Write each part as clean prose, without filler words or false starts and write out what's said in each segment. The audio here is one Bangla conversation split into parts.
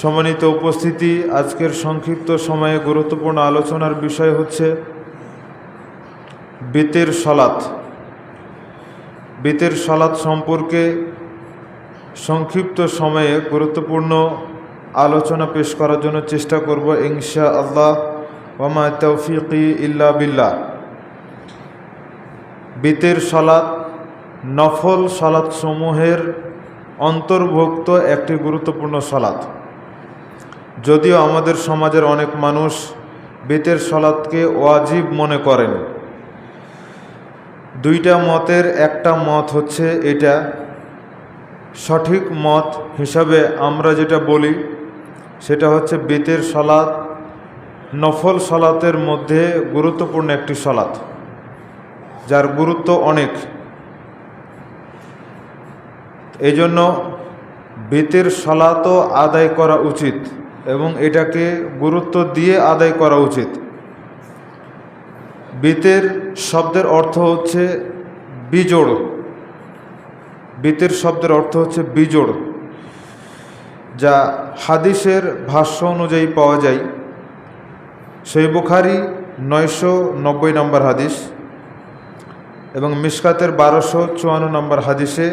সম্মানিত উপস্থিতি, আজকের সংক্ষিপ্ত সময়ে গুরুত্বপূর্ণ আলোচনার বিষয় হচ্ছে বিতের সালাত। বিতের সালাত সম্পর্কে সংক্ষিপ্ত সময়ে গুরুত্বপূর্ণ আলোচনা পেশ করার জন্য চেষ্টা করব ইনশাআল্লাহ। ওয়া তৌফিকি ইল্লা বিল্লাহ। বিতের সালাত নফল সালাত সমূহের অন্তর্ভুক্ত একটি গুরুত্বপূর্ণ সালাত। যদিও আমাদের সমাজের অনেক মানুষ বিতের সালাতকে ওয়াজিব মনে করেন। দুইটা মতের একটা মত হচ্ছে এটা সঠিক মত হিসাবে আমরা যেটা বলি সেটা হচ্ছে বিতের সালাত নফল সালাতের মধ্যে গুরুত্বপূর্ণ একটি সালাত, যার গুরুত্ব অনেক। এই জন্য বিতের সালাতও আদায় করা উচিত এবং এটাকে গুরুত্ব দিয়ে আদায় করা উচিত। বিতের শব্দের অর্থ হচ্ছে বিজোড়। বিতের শব্দের অর্থ হচ্ছে বিজোড়, যা হাদিসের ভাষ্য অনুযায়ী পাওয়া যায়। সহিহ বুখারী 990 নম্বর হাদিস এবং মিশকাতের 1254 নম্বর হাদিসে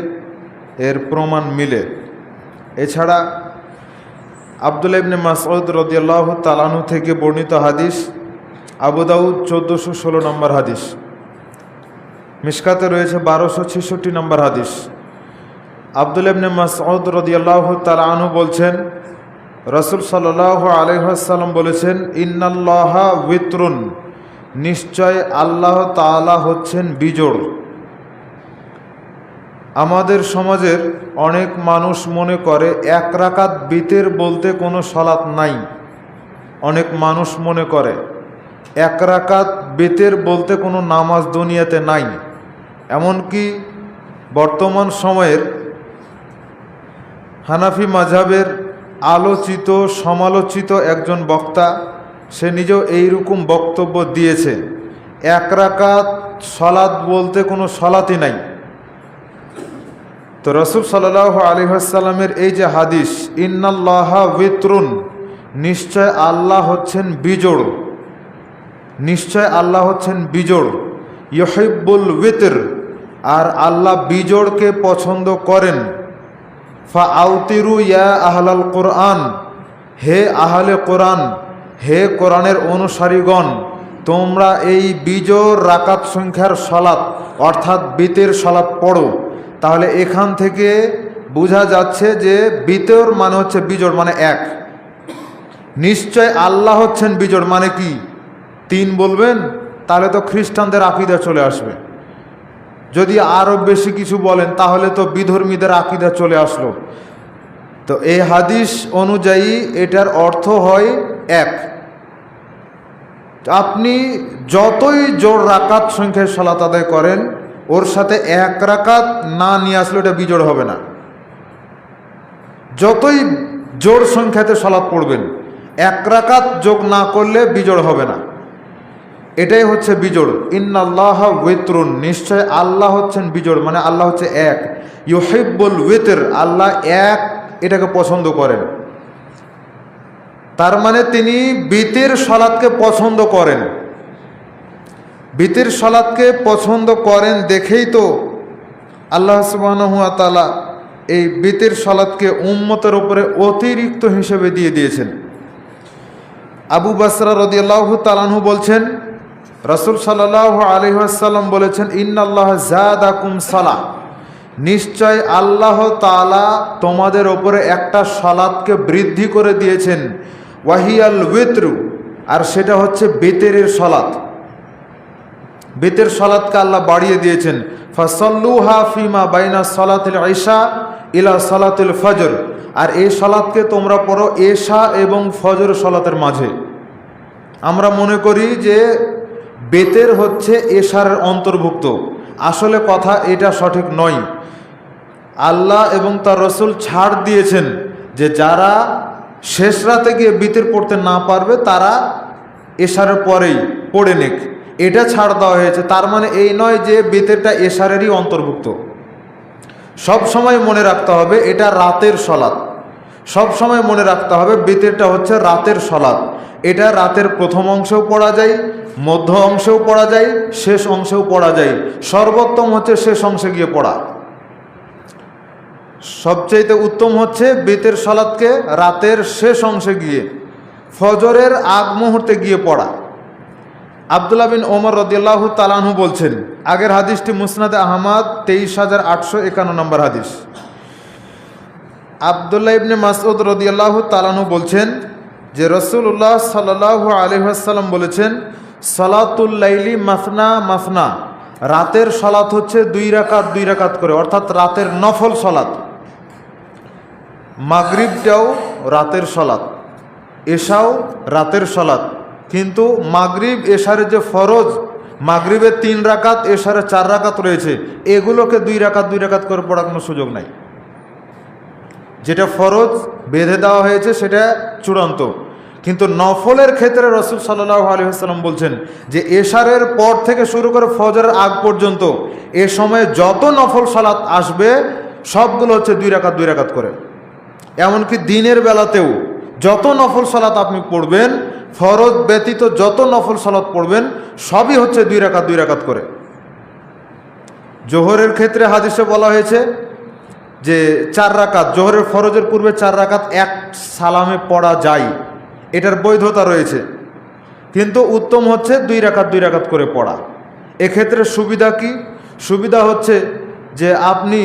এর প্রমাণ মিলে। এছাড়া আব্দুল্লাহ ইবনে মাসউদ রাদিয়াল্লাহু তাআলা আনহু থেকে বর্ণিত হাদিস, আবু দাউদ 1416 নম্বর হাদিস, মিশকাতে রয়েছে 1266 নম্বর হাদিস। আব্দুল্লাহ ইবনে মাসউদ রাদিয়াল্লাহু তাআলা আনহু বলছেন, রাসূল সাল্লাল্লাহু আলাইহি ওয়াসাল্লাম বলেছেন, ইন্নাল্লাহা উইত্রুন, নিশ্চয় আল্লাহ তাআলা হচ্ছেন বিজোড়। আমাদের সমাজের অনেক মানুষ মনে করে এক রাকাত বিতের বলতে কোনো সালাত নাই। অনেক মানুষ মনে করে এক রাকাত বিতের বলতে কোনো নামাজ দুনিয়াতে নাই। এমনকি বর্তমান সময়ের হানাফি মাযহাবের আলোচিত সমালোচিত একজন বক্তা, সে নিজেও এইরকম বক্তব্য দিয়েছে, এক রাকাত সালাত বলতে কোনো সালাতই নাই। তো রাসূল সাল্লাল্লাহু আলাইহি ওয়াসাল্লামের এই যে হাদিস, ইন্নাল্লাহা উইত্রুন, নিশ্চয় আল্লাহ হচ্ছেন বিজোড়, নিশ্চয় আল্লাহ হচ্ছেন বিজোড়, ইউহিব্বুল উইতর, আর আল্লাহ বিজোড়কে পছন্দ করেন। ফাআউতিরু ইয়া আহলাল কোরআন, হে আহলে কোরআন, হে কোরআনের অনুসারীগণ, তোমরা এই বিজোড় রাকাত সংখ্যার সালাত অর্থাৎ বিতের সালাত পড়ো। তাহলে এখান থেকে বোঝা যাচ্ছে যে বিতর মানে হচ্ছে বিজোড়, মানে এক। নিশ্চয় আল্লাহ হচ্ছেন বিজোড় মানে কি? তিন বলবেন তাহলে তো খ্রিস্টানদের আকীদা চলে আসবে। যদি আরও বেশি কিছু বলেন তাহলে তো বিধর্মীদের আকীদা চলে আসলো। তো এই হাদিস অনুযায়ী এটার অর্থ হয় এক। আপনি যতই জোড় রাকাত সংখ্যায় সালাত আদায় করেন, ওর সাথে এক রাকাত না নিয়ে আসলে এটা বিজোড় হবে না। যতই জোড় সংখ্যাতে সালাত পড়বেন, এক রাকাত যোগ না করলে বিজোড় হবে না। এটাই হচ্ছে বিজোড়। ইন্নাল্লাহা উইত্রুন, নিশ্চয় আল্লাহ হচ্ছেন বিজোড়, মানে আল্লাহ হচ্ছে এক। ইউহিব্বুল উইতর, আল্লাহ এক, এটাকে পছন্দ করেন। তার মানে তিনি বিতের সালাতকে পছন্দ করেন। বিতের সালাতকে পছন্দ করেন দেখেই তো আল্লাহ সুবহানাহু ওয়া তাআলা এই বিতের সালাতকে উম্মতের উপরে অতিরিক্ত হিসেবে দিয়ে দিয়েছেন। আবু বসরা রাদিয়াল্লাহু তাআলা আনহু বলছেন, রাসূল সাল্লাল্লাহু আলাইহি ওয়াসাল্লাম বলেছেন, ইন্নাল্লাহা যাদাকুম সালাহ, নিশ্চয় আল্লাহ তাআলা তোমাদের উপরে একটা সালাতকে বৃদ্ধি করে দিয়েছেন। ওয়াহিয়াল উইত্রু, আর সেটা হচ্ছে বিতেরের সালাত। বিতের সালাতকে আল্লাহ বাড়িয়ে দিয়েছেন। ফাসাল্লুহা ফিমা বাইনা সালাতিল ইশা ইলা সালাতিল ফজর, আর এই সালাতকে তোমরা পড়ো এশা এবং ফজর সালাতের মাঝে। আমরা মনে করি যে বেতের হচ্ছে এশার অন্তর্ভুক্ত। আসলে কথা এটা সঠিক নয়। আল্লাহ এবং তার রাসূল ছাড় দিয়েছেন যে যারা শেষ রাতে গিয়ে বিতের পড়তে না পারবে তারা এশারের পরেই পড়ে নেক, এটা ছাড় দেওয়া হয়েছে। তার মানে এই নয় যে বিতেরটা এশারেরই অন্তর্ভুক্ত। সব সময় মনে রাখতে হবে এটা রাতের সালাত। সব সময় মনে রাখতে হবে বিতিরটা হচ্ছে রাতের সলাৎ। এটা রাতের প্রথম অংশেও পড়া যায়, মধ্য অংশেও পড়া যায়, শেষ অংশেও পড়া যায়। সর্বোত্তম হচ্ছে শেষ অংশে গিয়ে পড়া। সবচেয়ে উত্তম হচ্ছে বিতির সলাৎকে রাতের শেষ অংশে গিয়ে ফজরের আগ মুহূর্তে গিয়ে পড়া। আব্দুল্লাহ বিন ওমর রাদিয়াল্লাহু তাআলা আনহু বলছেন, আগের হাদিসটি মুসনাদে আহমদ 23,851 নম্বর হাদিস। আব্দুল্লাহ ইবনে মাসউদ রাদিয়াল্লাহু তাআলা আনহু বলছেন যে রাসূলুল্লাহ সাল্লাল্লাহু আলাইহি ওয়াসাল্লাম বলেছেন, সালাতুল লাইলি মাসনা মাসনা, রাতের সালাত হচ্ছে 2 রাকাত 2 রাকাত করে, অর্থাৎ রাতের নফল সালাত। মাগরিবটাও রাতের সালাত, এশাও রাতের সালাত। কিন্তু মাগরিব এশারের যে ফরজ, মাগরিবের 3 রাকাত, এশারের 4 রাকাত রয়েছে, এগুলোকে 2 রাকাত 2 রাকাত করে পড়ার কোনো সুযোগ নাই। যেটা ফরজ বেঁধে দেওয়া হয়েছে সেটা চূড়ান্ত। কিন্তু নফলের ক্ষেত্রে রাসূল সাল্লাল্লাহু আলাইহি ওয়াসাল্লাম বলছেন যে এশারের পর থেকে শুরু করে ফজরের আগ পর্যন্ত এ সময়ে যত নফল সালাত আসবে সবগুলো হচ্ছে 2 রাকাত 2 রাকাত করে। এমনকি দিনের বেলাতেও যত নফল সালাত আপনি পড়বেন, ফরজ ব্যতীত যত নফল সালাত পড়বেন সবই হচ্ছে 2 রাকাত 2 রাকাত করে। জোহরের ক্ষেত্রে হাদিসে বলা হয়েছে যে 4 রাকাত, জোহরের ফরজের পূর্বে 4 রাকাত এক সালামে পড়া যায়, এটার বৈধতা রয়েছে। কিন্তু উত্তম হচ্ছে 2 রাকাত 2 রাকাত করে পড়া। এক্ষেত্রে সুবিধা কি? সুবিধা হচ্ছে যে আপনি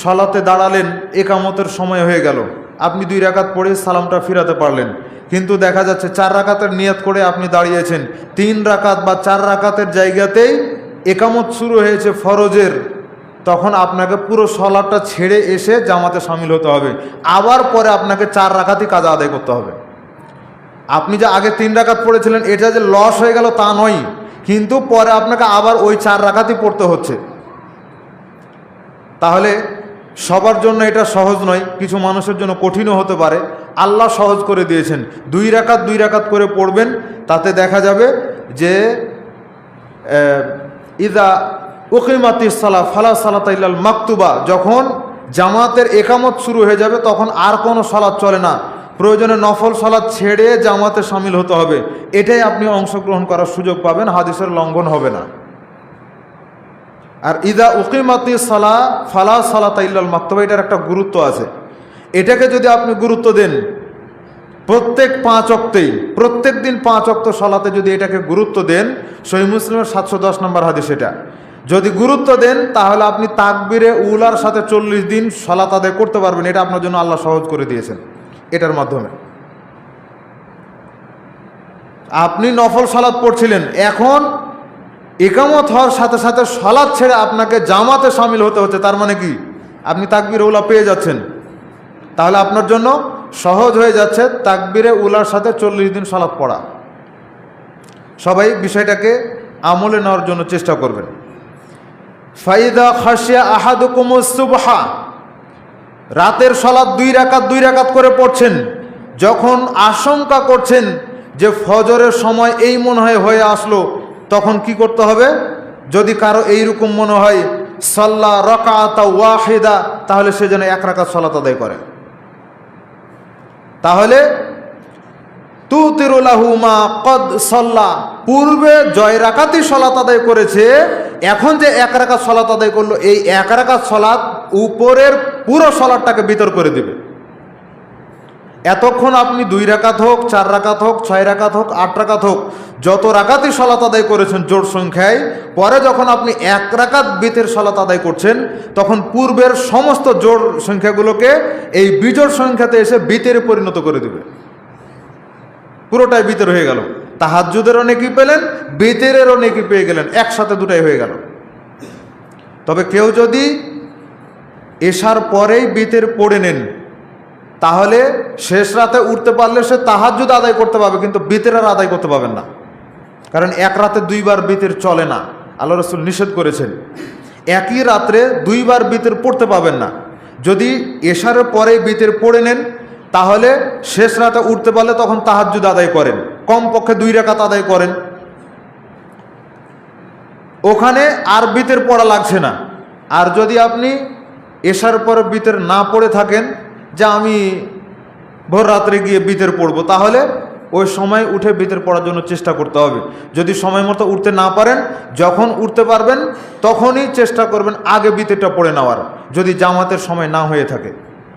সালাতে দাঁড়ালেন, একামতের সময় হয়ে গেল, আপনি 2 রাকাত পড়ে সালামটা ফিরাতে পারলেন। কিন্তু দেখা যাচ্ছে 4 রাকাতের নিয়ত করে আপনি দাঁড়িয়েছেন, 3 রাকাত বা 4 রাকাতের জায়গাতেই একামত শুরু হয়েছে ফরজের, তখন আপনাকে পুরো সালাতটা ছেড়ে এসে জামাতে শামিল হতে হবে। আবার পরে আপনাকে 4 রাকাতই কাজা আদায় করতে হবে। আপনি যে আগে 3 রাকাত পড়েছিলেন এটা যে লস হয়ে গেল তা নয়, কিন্তু পরে আপনাকে আবার ওই 4 রাকাতই পড়তে হচ্ছে। তাহলে সবার জন্য এটা সহজ নয়, কিছু মানুষের জন্য কঠিনও হতে পারে। আল্লাহ সহজ করে দিয়েছেন, 2 রাকাত 2 রাকাত করে পড়বেন। তাতে দেখা যাবে যে ইদা উকিমাতিস সালাহ ফালা সালাতা ইল্লাল মাকতুবা, যখন জামাতের একামত শুরু হয়ে যাবে তখন আর কোনো সালাত চলে না, প্রয়োজনে নফল সালাত ছেড়ে জামাতে শামিল হতে হবে। এটাই আপনি অংশগ্রহণ করার সুযোগ পাবেন, হাদিসের লঙ্ঘন হবে না। আর ইদা উকিমাতিস সালাহ ফালা সালাতা ইল্লাল মাকতুবা, এটার একটা গুরুত্ব আছে। এটাকে যদি আপনি গুরুত্ব দেন, প্রত্যেক 5 ওয়াক্তেই, প্রত্যেক দিন 5 ওয়াক্ত সালাতে যদি এটাকে গুরুত্ব দেন, সহিহ মুসলিমের 710 নম্বর হাদিস, এটা যদি গুরুত্ব দেন তাহলে আপনি তাকবীরে উলার সাথে 40 দিন সালাত আদায় করতে পারবেন। এটা আপনার জন্য আল্লাহ সহজ করে দিয়েছেন এটার মাধ্যমে। আপনি নফল সালাত পড়ছিলেন, এখন ইকামত হওয়ার সাথে সাথে সালাত ছেড়ে আপনাকে জামাতে শামিল হতে হচ্ছে, তার মানে কি আপনি তাকবীরে উলা পেয়ে যাচ্ছেন। তাহলে আপনার জন্য সহজ হয়ে যাচ্ছে তাকবীরে উলার সাথে 40 দিন সালাত পড়া। সবাই বিষয়টাকে আমলে নেওয়ার জন্য চেষ্টা করবেন। ফাইদা খাশিয়া আহাদুকুমুস সুবহা, রাতের সালাত 2 রাকাত 2 রাকাত করে পড়ছেন, যখন আশঙ্কা করছেন যে ফজরের সময় এই মনে হয়ে আসলো, তখন কি করতে হবে? যদি কারো এইরকম মনে হয় সাল্লা রাকাতা ওয়াহিদা, তাহলে সে যেন 1 রাকাত সালাত আদায় করে। তাহলে তুতিরু লাহু মা কদ সাল্লা, পূর্বে জয় রাকাতই সালাত আদায় করেছে, এখন যে 1 রাকাত সালাত আদায় করলো, এই 1 রাকাত সালাত উপরের পুরো সালাতটাকে বিতর করে দিবে। এতক্ষণ আপনি 2 রাকাত হোক, 4 রাকাত হোক, 6 রাকাত হোক, 8 রাকাত হোক, যত রাকাতই সালাত আদায় করেছেন জোড় সংখ্যায়, পরে যখন আপনি 1 রাকাত বিতের সালাত আদায় করছেন, তখন পূর্বের সমস্ত জোড় সংখ্যাগুলোকে এই বিজোড় সংখ্যাতে এসে বিতের পরিণত করে দিবে। পুরোটাই বিতের হয়ে গেল। তাহাজ্জুদেরও নেকি পেলেন, বিতেরেরও নেকি পেয়ে গেলেন, একসাথে দুটাই হয়ে গেল। তবে কেউ যদি এশার পরেই বিতের পড়ে নেন, তাহলে শেষ রাতে উঠতে পারলে সে তাহাজ্জুদ আদায় করতে পারবে, কিন্তু বিতের আর আদায় করতে পারবেন না। কারণ 1 রাতে 2 বার বিতের চলে না, আল্লাহ রাসূল নিষেধ করেছেন। একই রাত্রে 2 বার বিতের পড়তে পারবেন না। যদি এশারের পরেই বিতের পড়ে নেন, তাহলে শেষ রাতে উঠতে পারলে তখন তাহাজ্জুদ আদায় করেন, কমপক্ষে 2 রাকাত আদায় করেন, ওখানে আর বিতের পড়া লাগছে না। আর যদি আপনি এশার পরে বিতের না পড়ে থাকেন, যে আমি ভোর রাত্রে গিয়ে বিতের পড়বো, তাহলে ওই সময় উঠে বিতের পড়ার জন্য চেষ্টা করতে হবে। যদি সময় মতো উঠতে না পারেন, যখন উঠতে পারবেন তখনই চেষ্টা করবেন আগে বিতেরটা পড়ে নেওয়ার, যদি জামাতের সময় না হয়ে থাকে।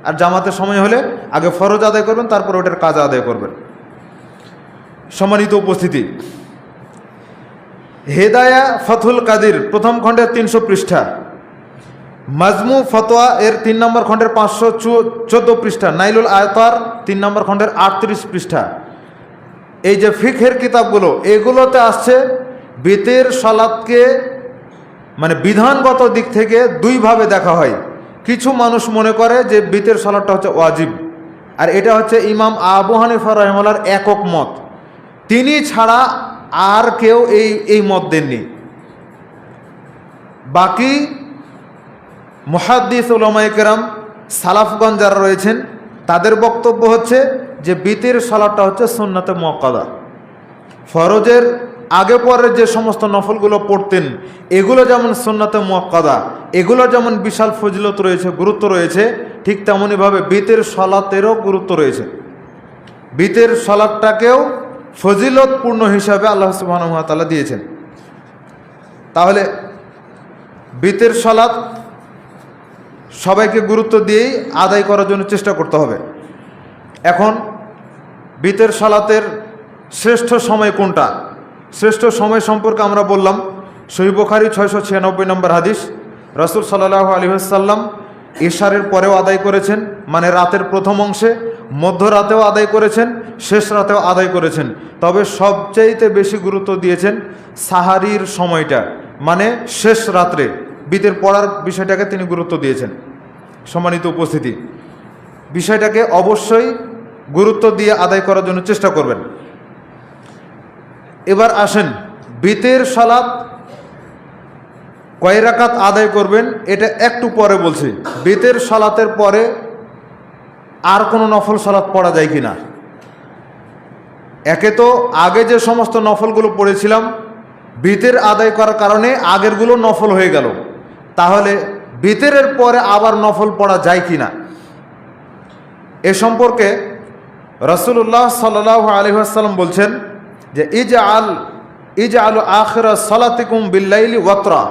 আর জামাতের সময় হলে আগে ফরজ আদায় করবেন, তারপর ওটার কাজা আদায় করবেন। সম্মানিত উপস্থিতি, হেদায়া ফথুল কাদির প্রথম খণ্ডের 300 পৃষ্ঠা, মাজমু ফতোয়া এর 3 নম্বর খণ্ডের 514 পৃষ্ঠা, নাইলুল আয়তার 3 নম্বর খণ্ডের 38 পৃষ্ঠা, এই যে ফিকহের কিতাবগুলো, এগুলোতে আসছে বিতের সালাতকে মানে বিধানগত দিক থেকে দুইভাবে দেখা হয়। কিছু মানুষ মনে করে যে বিতের সালাতটা হচ্ছে ওয়াজিব, আর এটা হচ্ছে ইমাম আবু হানিফা রাহিমাহুল্লাহর একক মত, তিনি ছাড়া আর কেউ এই মত দেননি। বাকি মুহাদ্দিস উলামায়ে কেরাম সালাফগণ যারা রয়েছেন তাদের বক্তব্য হচ্ছে যে বিতের সালাতটা হচ্ছে সুন্নাতে মুআক্কাদা। ফরজের আগে পরে যে সমস্ত নফলগুলো পড়তেন এগুলো যেমন সুন্নাতে মুআক্কাদা, এগুলো যেমন বিশাল ফজিলত রয়েছে, গুরুত্ব রয়েছে, ঠিক তেমনইভাবে বিতের সালাতেরও গুরুত্ব রয়েছে। বিতের সালাতটাকেও ফজিলতপূর্ণ হিসাবে আল্লাহ সুবহানাহু ওয়া তাআলা দিয়েছেন। তাহলে বিতের সালাত সবাইকে গুরুত্ব দিয়েই আদায় করার জন্য চেষ্টা করতে হবে। এখন বিতের সালাতের শ্রেষ্ঠ সময় কোনটা, শ্রেষ্ঠ সময় সম্পর্কে আমরা বললাম, সহিহ বুখারী 696 নম্বর হাদিস, রাসূল সাল্লাল্লাহু আলাইহি ওয়াসাল্লাম ইশারের পরেও আদায় করেছেন, মানে রাতের প্রথম অংশে, মধ্যরাতেও আদায় করেছেন, শেষ রাতেও আদায় করেছেন। তবে সবচাইতে বেশি গুরুত্ব দিয়েছেন সাহারির সময়টা, মানে শেষ রাত্রে বিতের পড়ার বিষয়টাকে তিনি গুরুত্ব দিয়েছেন। সম্মানিত উপস্থিতি, বিষয়টাকে অবশ্যই গুরুত্ব দিয়ে আদায় করার জন্য চেষ্টা করবেন। এবার আসেন বিতের সালাত কয় রাকাত আদায় করবেন এটা একটু পরে বলছি। বিতের সালাতের পরে আর কোনো নফল সালাত পড়া যায় কি না? একে তো আগে যে সমস্ত নফলগুলো পড়েছিলাম বিতের আদায় করার কারণে আগেরগুলো নফল হয়ে গেল, তাহলে বিতেরের পরে আবার নফল পড়া যায় কি না এ সম্পর্কে রাসূলুল্লাহ সাল্লাল্লাহু আলাইহি ওয়াসাল্লাম বলছেন যে ইজআলু আখিরা সালাতিকুম বিল্লাইলি ওয়াতরা,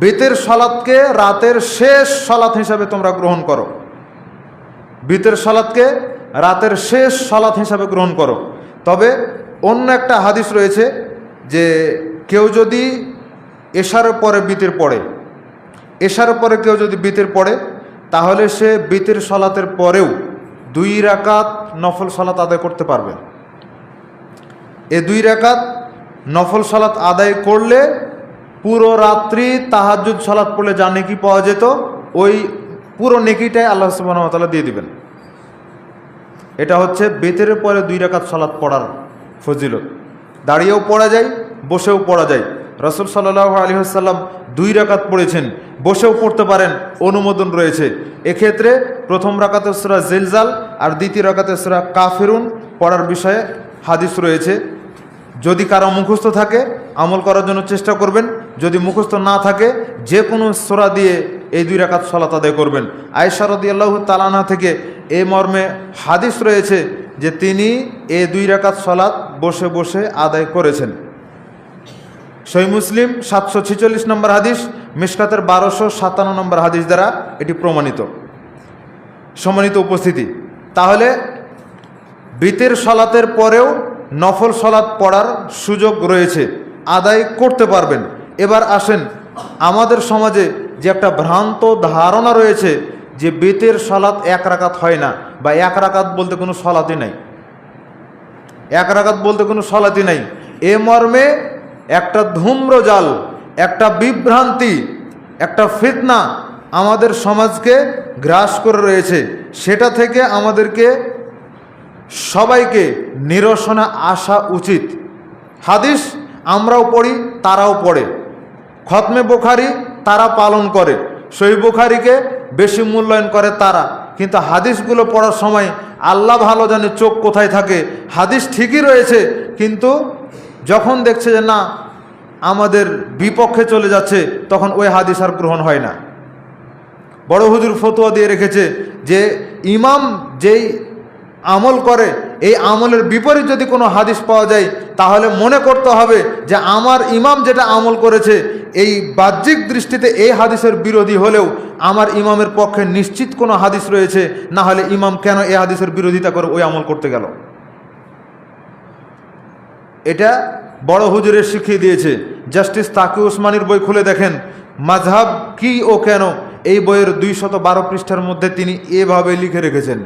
বিতের সালাতকে রাতের শেষ সালাত হিসাবে তোমরা গ্রহণ করো, বিতের সালাতকে রাতের শেষ সালাত হিসাবে গ্রহণ করো। তবে অন্য একটা হাদিস রয়েছে যে কেউ যদি এশারের পরে বিতের পড়ে, এশারের পরে কেউ যদি বিতের পড়ে, তাহলে সে বিতের সালাতের পরেও 2 রাকাত নফল সালাত আদায় করতে পারবে। এই 2 রাকাত নফল সালাত আদায় করলে পুরো রাত্রি তাহাজ্জুদ সালাত পড়লে যা নেকি পাওয়া যেত, ওই পুরো নেকিটাই আল্লাহ সুবহানাহু ওয়া তাআলা দিয়ে দিবেন। এটা হচ্ছে বিতরের পরে 2 রাকাত সালাত পড়ার ফজিলত। দাঁড়িয়েও পড়া যায়, বসেও পড়া যায়। রাসূল সাল্লাল্লাহু আলাইহি ওয়াসাল্লাম 2 রাকাত পড়েছেন, বসেও পড়তে পারেন, অনুমোদন রয়েছে। এক্ষেত্রে প্রথম রাকাতে সূরা জিলজাল আর দ্বিতীয় রাকাতে সূরা কাফিরুন পড়ার বিষয়ে হাদিস রয়েছে। যদি কারো মুখস্থ থাকে আমল করার জন্য চেষ্টা করবেন, যদি মুখস্থ না থাকে যে কোনো সূরা দিয়ে এই 2 রাকাত সালাত আদায় করবেন। আয়েশা রাদিয়াল্লাহু তাআলা আনহা থেকে এই মর্মে হাদিস রয়েছে যে তিনি এই 2 রাকাত সালাত বসে বসে আদায় করেছেন। সহিহ মুসলিম 746 নম্বর হাদিস, মিশকাতের 1257 নম্বর হাদিস দ্বারা এটি প্রমাণিত। সম্মানিত উপস্থিতি, তাহলে বিতের সালাতের পরেও নফল সালাত পড়ার সুযোগ রয়েছে, আদায় করতে পারবেন। এবার আসেন, আমাদের সমাজে যে একটা ভ্রান্ত ধারণা রয়েছে যে বিতের সালাত 1 রাকাত হয় না, বা 1 রাকাত বলতে কোনো সালাতই নাই, 1 রাকাত বলতে কোনো সালাতই নাই, এ মর্মে একটা ধূম্রজাল, একটা বিভ্রান্তি, একটা ফিতনা আমাদের সমাজকে গ্রাস করে রয়েছে। সেটা থেকে আমাদেরকে সবাইকে নিরসনে আসা উচিত। হাদিস আমরাও পড়ি, তারাও পড়ে, খতমে বুখারী তারা পালন করে, সহিহ বুখারীকে বেশি মূল্যায়ন করে তারা, কিন্তু হাদিসগুলো পড়ার সময় আল্লাহ ভালো জানে চোখ কোথায় থাকে। হাদিস ঠিকই রয়েছে, কিন্তু যখন দেখছে যে না আমাদের বিপক্ষে চলে যাচ্ছে, তখন ওই হাদিস আর গ্রহণ হয় না। বড় হুজুর ফতোয়া দিয়ে রেখেছে যে ইমাম যেই আমল করে, এই আমলের বিপরীত যদি কোনো হাদিস পাওয়া যায় তাহলে মনে করতে হবে যে আমার ইমাম যেটা আমল করেছে এই বাহ্যিক দৃষ্টিতে এই হাদিসের বিরোধী হলেও আমার ইমামের পক্ষে নিশ্চিত কোনো হাদিস রয়েছে, না হলে ইমাম কেন এই হাদিসের বিরোধিতা করে ওই আমল করতে গেল। এটা বড় হুজুরের শিখিয়ে দিয়েছে। জাস্টিস তাকি উসমানির বই খুলে দেখেন, মাযহাব কি ও কেন, এই বইয়ের 212 পৃষ্ঠার মধ্যে তিনি এভাবে লিখে রেখেছেন।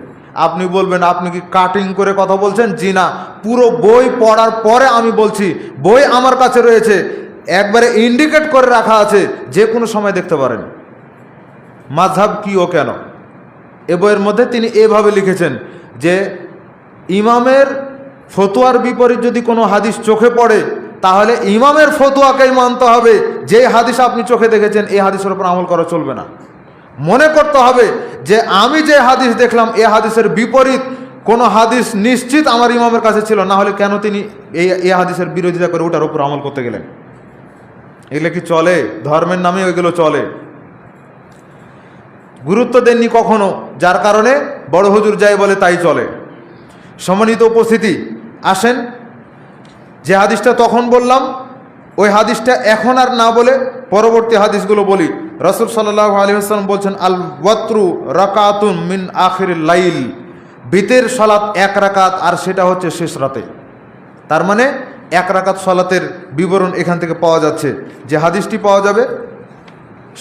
আপনি বলবেন আপনি কি কাটিং করে কথা বলছেন? জি না, পুরো বই পড়ার পরে আমি বলছি, বই আমার কাছে রয়েছে, একবারে ইন্ডিকেট করে রাখা আছে, যে কোনো সময় দেখতে পারেন মাযহাব কি ও কেন। এ বইয়ের মধ্যে তিনি এভাবে লিখেছেন যে ইমামের ফতোয়ার বিপরীত যদি কোনো হাদিস চোখে পড়ে তাহলে ইমামের ফতোয়াকেই মানতে হবে। যে হাদিস আপনি চোখে দেখেছেন এই হাদিসের উপর আমল করা চলবে না। মনে করতে হবে যে আমি যে হাদিস দেখলাম এই হাদিসের বিপরীত কোনো হাদিস নিশ্চিত আমার ইমামের কাছে ছিল, না হলে কেন তিনি এই হাদিসের বিরোধিতা করে ওটার উপর আমল করতে গেলেন? এগুলো কি চলে? ধর্মের নামে ওইগুলো চলে। গুরুত্ব দেননি কখনো, যার কারণে বড় হুজুর যাই বলে তাই চলে। সম্মানিত উপস্থিতি, আসেন যে হাদিসটা তখন বললাম ওই হাদিসটা এখন আর না বলে পরবর্তী হাদিসগুলো বলি। রাসূল সাল্লাল্লাহু আলাইহি ওয়াসাল্লাম বলছেন, আল ওয়াত্রু রাকাতুন মিন আখিরিল লাইল, বিতের সালাত 1 রাকাত, আর সেটা হচ্ছে শেষ রাতে। তার মানে 1 রাকাত সালাতের বিবরণ এখান থেকে পাওয়া যাচ্ছে। যে হাদিসটি পাওয়া যাবে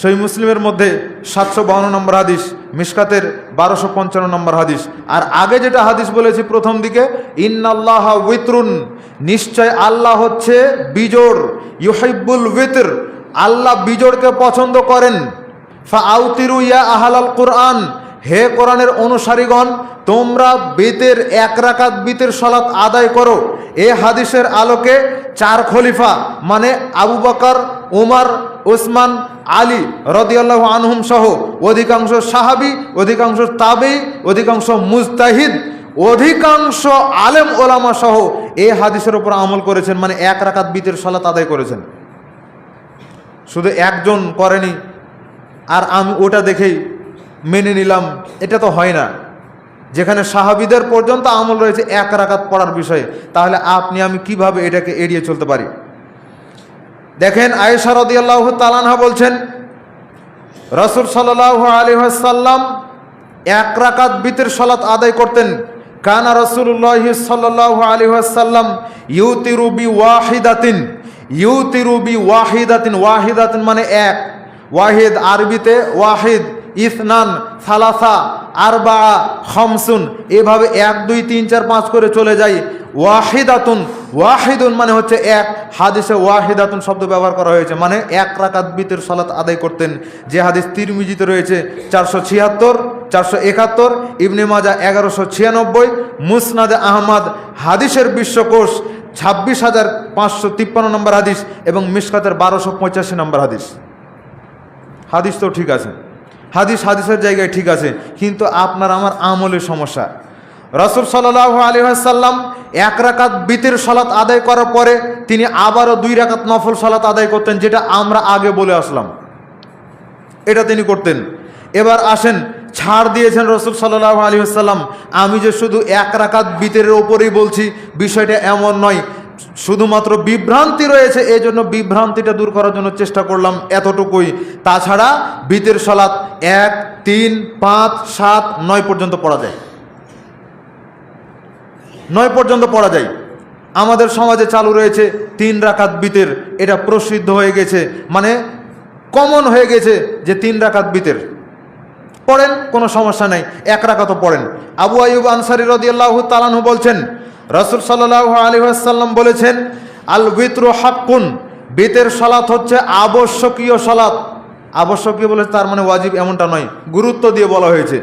সহিহ মুসলিমের মধ্যে 752 নম্বর হাদিস, মিশকাতের 1255 নম্বর হাদিস। আর আগে যেটা হাদিস বলেছি প্রথম দিকে, ইন্নাল্লাহা উইত্রুন, নিশ্চয় আল্লাহ হচ্ছে বিজোড়, ইউহিব্বুল উইত্র, আল্লাহ বিজোড়কে পছন্দ করেন। ফাআউতিরু ইয়া আহলাল কুরআন, হে কোরআনের অনুসারীগণ তোমরা বিতের 1 রাকাত বিতের সালাত আদায় করো। এই হাদিসের আলোকে 4 খলিফা মানে আবু বকর, উমর, উসমান, আলী রাদিয়াল্লাহু আনহুম সহ অধিকাংশ সাহাবী, অধিকাংশ তাবেঈ, অধিকাংশ মুজতাহিদ, অধিকাংশ আলেম ওলামা সহ এই হাদিসের উপর আমল করেছেন, মানে 1 রাকাত বিতের সালাত আদায় করেছেন। শুধু একজন করেনি আর আমি ওটা দেখেই মেনে নিলাম, এটা তো হয় না। যেখানে সাহাবীদের পর্যন্ত আমল রয়েছে 1 রাকাত পড়ার বিষয়ে, তাহলে আপনি আমি কিভাবে এটাকে এড়িয়ে চলতে পারি? দেখেন, আয়েশা রাদিয়াল্লাহু তাআলা আনহা বলছেন, রাসূল সাল্লাল্লাহু আলাইহি ওয়াসাল্লাম 1 রাকাত বিতের সালাত আদায় করতেন। কানা রাসূলুল্লাহ সাল্লাল্লাহু আলাইহি ওয়াসাল্লাম ইউতিরু বি ওয়াহিদাতিন, ইউতিরু বি ওয়াহিদাতিন, ওয়াহিদাতিন মানে 1, ওয়াহিদ আরবিতে ওয়াহিদ, ইসনান, সালাসা, আরবা, খামসুন, এভাবে 1 2 3 4 5 করে চলে যায়। ওয়াহিদাতুন, ওয়াহিদুন মানে হচ্ছে 1, হাদিসে ওয়াহিদাতুন শব্দ ব্যবহার করা হয়েছে, মানে 1 রাকাত বিতের সালাত আদায় করতেন। যে হাদিস তিরমিজিতে রয়েছে 476, 471, ইবনে মাজাহ 1196, মুসনাদে আহমদ হাদিসের বিশ্বকোষ 26,553 নম্বর হাদিস এবং মিশকাতের 1285 নম্বর হাদিস। হাদিস তো ঠিক আছে, হাদিসের জায়গায় ঠিক আছে, কিন্তু আপনার আমার আমলের সমস্যা। রাসূল সাল্লাল্লাহু আলাইহি ওয়াসাল্লাম 1 রাকাত বিতের সালাত আদায় করার পরে তিনি আবারও 2 রাকাত নফল সালাত আদায় করতেন, যেটা আমরা আগে বলে আসলাম, এটা তিনি করতেন। এবার আসেন, ছাড় দিয়েছেন রাসূল সাল্লাল্লাহু আলাইহি ওয়াসাল্লাম। আমি যে শুধু 1 রাকাত বিতের ওপরেই বলছি, বিষয়টা এমন নয়। শুধুমাত্র বিভ্রান্তি রয়েছে, এই জন্য বিভ্রান্তিটা দূর করার জন্য চেষ্টা করলাম, এতটুকুই। তাছাড়া বিতের সালাত 1 3 5 7 9 পর্যন্ত পড়া যায়, 9 পর্যন্ত পড়া যায়। আমাদের সমাজে চালু রয়েছে 3 রাকাত বিতের, এটা প্রসিদ্ধ হয়ে গেছে, মানে কমন হয়ে গেছে যে 3 রাকাত বিতের পড়েন, কোনো সমস্যা নেই, 1 রাকাতও পড়েন। আবু আইয়ুব আনসারী রাদিয়াল্লাহু তাআলা আনহু বলছেন, রাসূল সাল্লাল্লাহু আলাইহি ওয়াসাল্লাম বলেছেন, আল বিত্রু হাক্কুন, বিতের সালাত হচ্ছে আবশ্যকীয় সালাত। আবশ্যকীয় বলে তার মানে ওয়াজিব এমনটা নয়, গুরুত্ব দিয়ে বলা হয়েছে।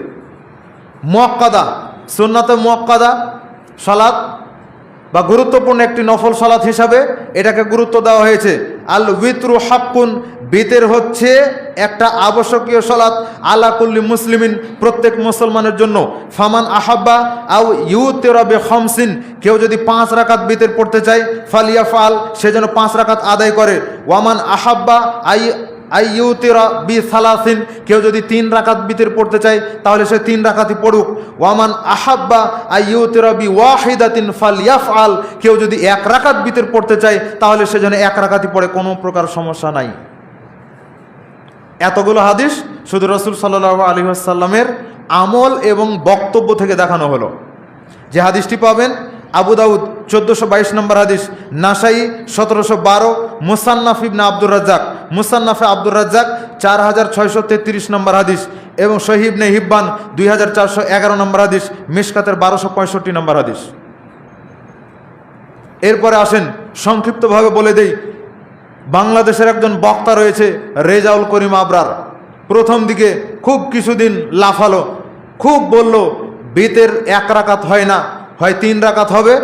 মুআক্কাদা, সুন্নাতে মুআক্কাদা সালাত বা গুরুত্বপূর্ণ একটি নফল সালাত হিসাবে এটাকে গুরুত্ব দেওয়া হয়েছে। আল বিত্রু হাক্কুন, বিতের হচ্ছে একটা আবশ্যকীয় সালাত, আলা কুল্লি মুসলিমিন, প্রত্যেক মুসলমানের জন্য। ফামান আহাব্বা আও ইউতিরা বিখামসিন, কেউ যদি 5 রাকাত বিতের পড়তে চায়, ফালিয়াফাল, সে যেন 5 রাকাত আদায় করে। ওয়ামান আহাব্বা আই আইয়ুতিরা বিসালাসিন, কেউ যদি 3 রাকাত বিতির পড়তে চায় তাহলে সে 3 রাকাতই পড়ুক। ওয়ামান আহাব্বা আইয়ুতিরা বিওয়াহিদাতিন ফালইয়াফআল, কেউ যদি 1 রাকাত বিতির পড়তে চায় তাহলে সে যেন 1 রাকাতই পড়ে, কোনো প্রকার সমস্যা নাই। এতগুলো হাদিস শুধু রাসূল সাল্লাল্লাহু আলাইহি ওয়াসাল্লামের আমল এবং বক্তব্য থেকে দেখানো হলো। যে হাদিসটি পাবেন আবু দাউদ 1422 নম্বর হাদিস, নাসাই 1712, মুসান্নাফ ইবনে আব্দুর রাজ্জাক, মুসান্নাফে আব্দুর রাজ্জাক 4633 নম্বর হাদিস এবং সহিহ ইবনে হিব্বান 2411 নম্বর হাদিস, মিশকাতের 1265 নম্বর হাদিস। এরপরে আসেন সংক্ষিপ্তভাবে বলে দেই, বাংলাদেশের একজন বক্তা রয়েছে রেজাউল করিম আবরার। প্রথম দিকে খুব কিছুদিন লাফালো, খুব বলল বিতের 1 রাকাত হয় না, হয় 3 রাকাত হবে,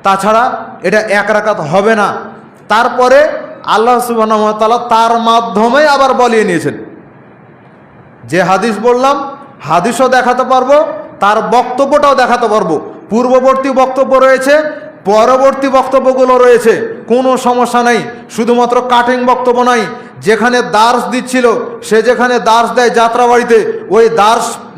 তাছাড়া এটা 1 রাকাত হবে না। তারপরে আল্লাহ সুবহানাহু ওয়া তাআলা তার মাধ্যমে আবার বলিয়ে নিয়েছেন। যে হাদিস বললাম হাদিসও দেখাতে পারবো, তার বক্তব্যটাও দেখাতে পারবো। পূর্ববর্তী বক্তব্য রয়েছে, পরবর্তী বক্তব্যগুলো রয়েছে, কোনো সমস্যা নাই। শুধুমাত্র কাটিং বক্তব্য নাই। যেখানে দার্স দিচ্ছিল, সে যেখানে দার্স দেয় যাত্রাবাড়িতে, ওই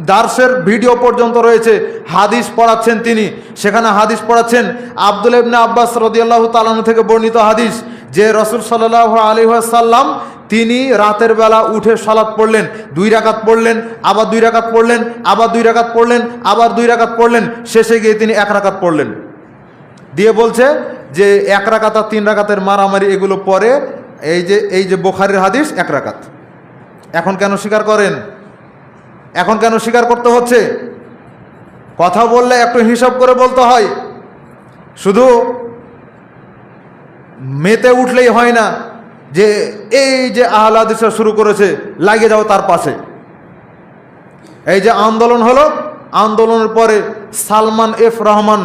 দার্সের ভিডিও পর্যন্ত রয়েছে। হাদিস পড়াচ্ছেন তিনি, সেখানে হাদিস পড়াচ্ছেন আব্দুল্লাহ ইবনে আব্বাস রাদিয়াল্লাহু তাআলা আনহু থেকে বর্ণিত হাদিস, যে রাসূল সাল্লাল্লাহু আলাইহি ওয়াসাল্লাম তিনি রাতের বেলা উঠে সালাত পড়লেন, 2 রাকাত পড়লেন, আবার 2 রাকাত পড়লেন, আবার 2 রাকাত পড়লেন, আবার 2 রাকাত পড়লেন, শেষে গিয়ে তিনি 1 রাকাত পড়লেন। দিয়ে বলছে যে 1 রাকাত আর 3 রাকাতের মারামারি এগুলো পরে, এই যে বুখারীর হাদিস 1 রাকাত। এখন কেন স্বীকার করেন? এখন কেন স্বীকার করতে হচ্ছে? কথা বললে একটু হিসাব করে বলতে হয়। শুধু মেতে উঠলেই হয় না যে এই যে আহলে হাদিসরা শুরু করেছে লাগিয়ে যাও তার পাশে। এই যে আন্দোলন হলো, আন্দোলনের পরে সালমান এফ রহমান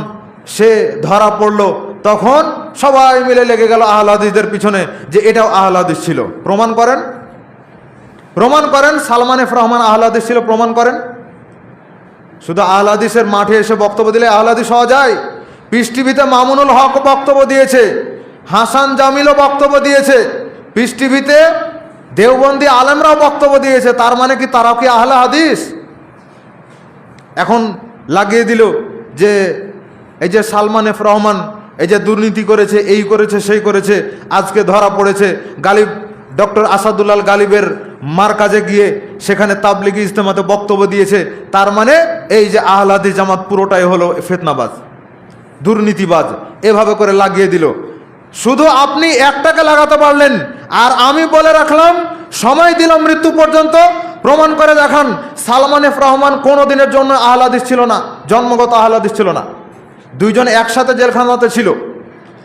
সে ধরা পড়লো, তখন সবাই মিলে লেগে গেল আহলে হাদিসদের পিছনে যে এটাও আহলে হাদিস ছিল। প্রমাণ করেন, প্রমাণ করেন সালমান এফ রহমান আহলে হাদিস ছিল, প্রমাণ করেন। শুধু আহলে হাদিসের মাঠে এসে বক্তব্য দিলে আহলে হাদিস হওয়া যায়? পিস টিভিতে মামুনুল হক বক্তব্য দিয়েছে, হাসান জামিলও বক্তব্য দিয়েছে, পিস টিভিতে দেওবন্দি আলেমরাও বক্তব্য দিয়েছে। তার মানে কি তারাও কি আহলে হাদিস? এখন লাগিয়ে দিল যে এই যে সালমান এফ রহমান এই যে দুর্নীতি করেছে, এই করেছে, সেই করেছে, আজকে ধরা পড়েছে। গালিব ডক্টর আসাদুল্লাহ গালিবের মারকাজে গিয়ে সেখানে তাবলিগি ইজতেমাতে বক্তব্য দিয়েছে। তার মানে এই যে আহলে হাদিস জামাত পুরোটাই হলো ফিতনাবাজ, দুর্নীতিবাজ। এভাবে করে লাগিয়ে দিল। শুধু আপনি একটাকে লাগাতে পারলেন, আর আমি বলে রাখলাম, সময় দিলাম মৃত্যু পর্যন্ত, প্রমাণ করে দেখান সালমান এফ রহমান কোনো দিনের জন্য আহলে হাদিস ছিল না, জন্মগত আহলে হাদিস ছিল না। 2 জন একসাথে জেলখানাতে ছিল,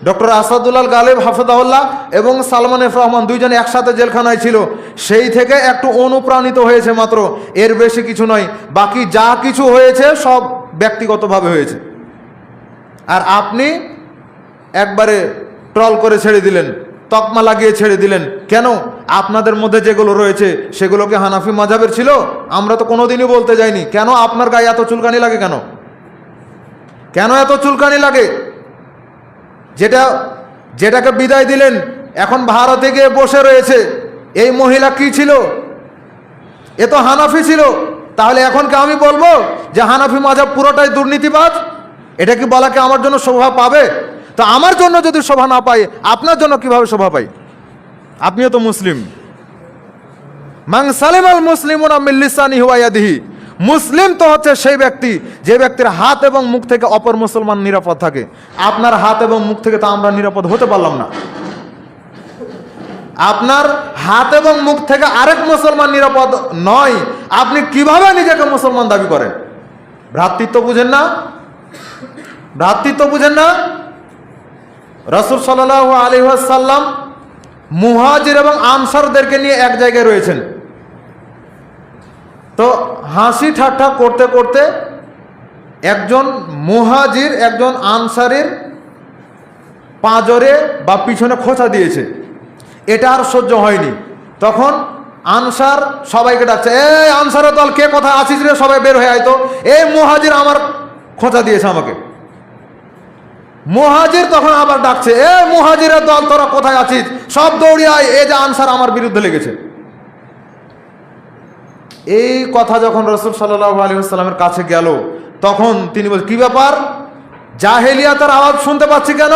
ডক্টর আসাদুল্লাহ গালিব হাফেজাহুল্লাহ এবং সালমান এফ রহমান 2 জন একসাথে জেলখানায় ছিল। সেই থেকে একটু অনুপ্রাণিত হয়েছে মাত্র, এর বেশি কিছু নয়। বাকি যা কিছু হয়েছে সব ব্যক্তিগতভাবে হয়েছে। আর আপনি একবারে ট্রল করে ছেড়ে দিলেন, তকমা লাগিয়ে ছেড়ে দিলেন। কেন? আপনাদের মধ্যে যেগুলো রয়েছে সেগুলোকে হানাফি মাযহাবের ছিল? আমরা তো কোনোদিনই বলতে যাইনি। কেন আপনার গায়ে এত চুলকানি লাগে? কেন কেন এত চুলকানি লাগে? যেটাকে বিদায় দিলেন, এখন ভারতে গিয়ে বসে রয়েছে। এই মহিলা কি ছিল? এ তো হানাফি ছিল। তাহলে এখন কি আমি বলবো যে হানাফি মাযহাব পুরোটাই দুর্নীতিবাজ? এটা কি বলাকে আমার জন্য শোভা পাবে? তো আমার জন্য যদি শোভা না পায়, আপনার জন্য কিভাবে শোভা পাই? আপনিও তো মুসলিম। মান সালিমাল মুসলিমুনা মিন লিসানিহি ওয়া ইয়াদিহি, মুসলিম তো হচ্ছে সেই ব্যক্তি যে ব্যক্তির হাত এবং মুখ থেকে অপর মুসলমান নিরাপদ থাকে। আপনার হাত এবং মুখ থেকে তো আমরা নিরাপদ হতে পারলাম না। আপনার হাত এবং মুখ থেকে আরেক মুসলমান নিরাপদ নয়, আপনি কিভাবে নিজেকে মুসলমান দাবি করেন? ভ্রাতৃত্ব বুঝেন না? ভ্রাতৃত্ব বুঝেন না? রাসূল সাল্লাল্লাহু আলাইহি ওয়াসাল্লাম মুহাজির এবং আনসারদেরকে নিয়ে এক জায়গায় রয়েছেন। তো হাসি ঠাট্টা করতে করতে একজন মুহাজির একজন আনসারের পাঁজরে বা পিছনে খোঁচা দিয়েছে। এটা আর সহ্য হয়নি। তখন আনসার সবাইকে ডাকছে, এই আনসারের দল, কে কোথায় আছিস রে? সবাই বের হয়ে আয় তো, এই মুহাজির আমার খোঁচা দিয়েছে আমাকে। মুহাজির তখন আবার ডাকছে, এ মুহাজিরের দল, তোরা কোথায় আছিস? সব দৌড়িয়ে আয়, এই যে আনসার আমার বিরুদ্ধে লেগেছে। এই কথা যখন রাসূল সাল্লাল্লাহু আলাইহি ওয়াসাল্লামের কাছে গেল, তখন তিনি বলছেন, কি ব্যাপার? জাহেলিয়াতের আওয়াজ শুনতে পাচ্ছি কেন?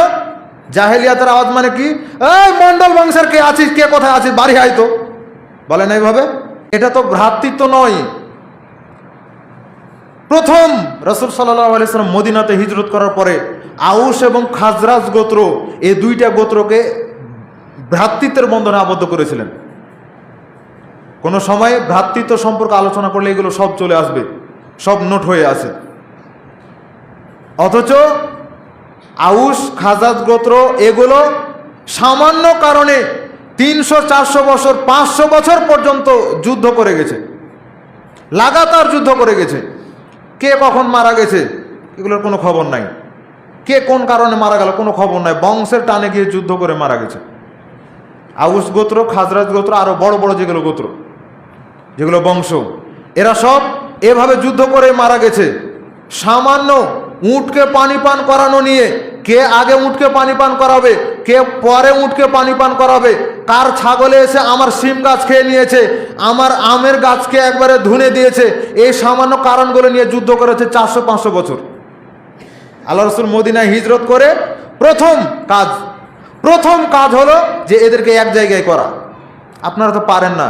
জাহেলিয়াতের আওয়াজ মানে কি? এই মন্ডল বংশের কে আছিস, কে কোথায় আছিস, বাড়ি আয় তো। বলে না এইভাবে, এটা তো ভ্রাতৃত্ব নয়। প্রথম রাসূল সাল্লাল্লাহু আলাইহি ওয়াসাল্লাম মদিনাতে হিজরত করার পরে আউস এবং খাজরাজ গোত্র, এই দুইটা গোত্রকে ভ্রাতৃত্বের বন্ধনে আবদ্ধ করেছিলেন। কোনো সময় ভ্রাতৃত্ব সম্পর্কে আলোচনা করলে এগুলো সব চলে আসবে, সব নোট হয়ে আছে। অথচ আউস খাজরাজ গোত্র এগুলো সামান্য কারণে 300-400 বছর, 500 বছর পর্যন্ত যুদ্ধ করে গেছে, লাগাতার যুদ্ধ করে গেছে। কে কখন মারা গেছে এগুলোর কোনো খবর নাই, কে কোন কারণে মারা গেল কোনো খবর নাই, বংশের টানে গিয়ে যুদ্ধ করে মারা গেছে। আউস গোত্র, খাজরাজ গোত্র, আরো বড় বড় যেগুলো গোত্র, যেগুলো বংশ, এরা সব এভাবে যুদ্ধ করে মারা গেছে। সামান্য উটকে পানি পান করানো নিয়ে, কে আগে উটকে পানি পান করাবে, কে পরে উটকে পানি পান করাবে, কার ছাগলে এসে আমার সিম গাছ খেয়ে নিয়েছে, আমার আমের গাছকে একবারে ধুনে দিয়েছে, এই সামান্য কারণগুলো নিয়ে যুদ্ধ করেছে 400-500 বছর। আল্লাহ রাসূল মদিনায় হিজরত করে প্রথম কাজ হলো যে এদেরকে এক জায়গায় করা। আপনারা তো পারেন না,